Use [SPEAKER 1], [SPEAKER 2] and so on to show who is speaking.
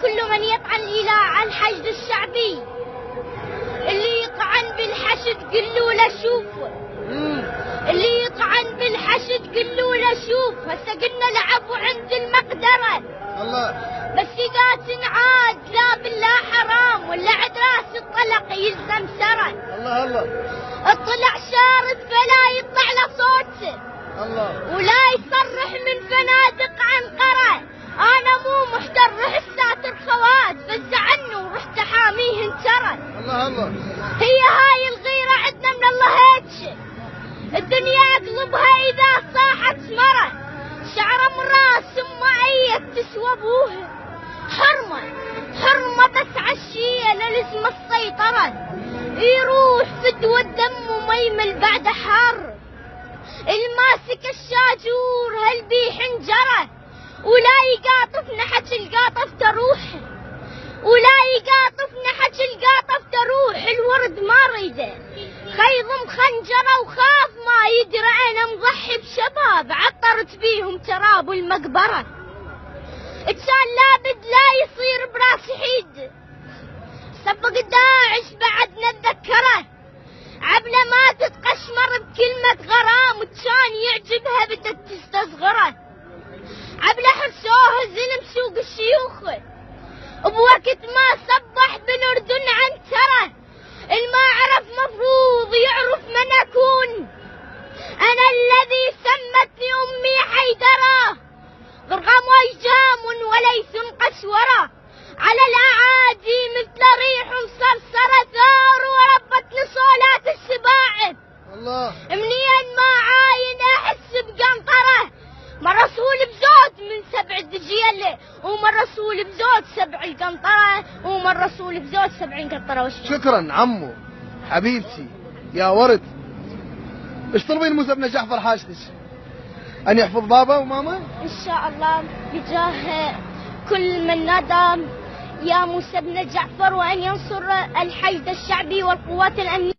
[SPEAKER 1] كل من يطعن إلى الحشد الشعبي، اللي يطعن بالحشد قلوا له شوف، اللي يطعن بالحشد قلوا له شوف، هسه قلنا العفو عند المقدرة.
[SPEAKER 2] الله.
[SPEAKER 1] بس إذا تنعاد لا بالله حرام، ولا عد راس الطلق يلزم سرا.
[SPEAKER 2] الله الله.
[SPEAKER 1] الطلع شارد فلا يطلع له صوته،
[SPEAKER 2] الله.
[SPEAKER 1] ولا يصرح من فنادق عنقرة. أنا مو محتر، رح الساتر خوات فز عنه ورحت حاميه انترى.
[SPEAKER 2] الله الله.
[SPEAKER 1] هي هاي الغيرة عندنا من الله هيك، الدنيا اقلبها إذا صاحت مرة، شعره من راس أمه تسوى ابوها، حرمة بس عالشيء لازم السيطرة، يروح فدوى الدم وما يمل بعد حر، الماسك الشاجور هالبي حنجره، ولا يقاطف نحج القاطف تروح، ولا يقاطف نحج القاطف تروح، الورد ما ريده خيضم خنجره وخاف ما يدري انا مضحي بشباب عطرت بيهم تراب المقبره، كان لابد لا يصير براس حيد، سبق داعش بعد نتذكره، عبله ما تتقشمر بكلمة غرام، كان يعجبها بدك تستصغره، عبله حسوه زلم سوق الشيوخ، بوقت ما صبح بالاردن عنتره، الما عرف مفروض يعرف من اكون، انا الذي سمتني امي حيدره، ضرغم ويجام وليس قسوره، على الاعادي مثل ريح مصرصره، ثار وربتني صولات السباعب.
[SPEAKER 2] الله.
[SPEAKER 1] منين ما عاين احس بقنطره، ما رسول بزود من 7 دجيله، وما رسول بزود 7 القنطره، وما رسول بزود 70 قنطره.
[SPEAKER 2] شكرا عمو حبيبتي يا ورد. ايش طلبين موسى بن جعفر حاجتك؟ ان يحفظ بابا وماما؟
[SPEAKER 1] ان شاء الله بجاه كل من ندم يا موسى بن جعفر، وان ينصر الحشد الشعبي والقوات الامنيه.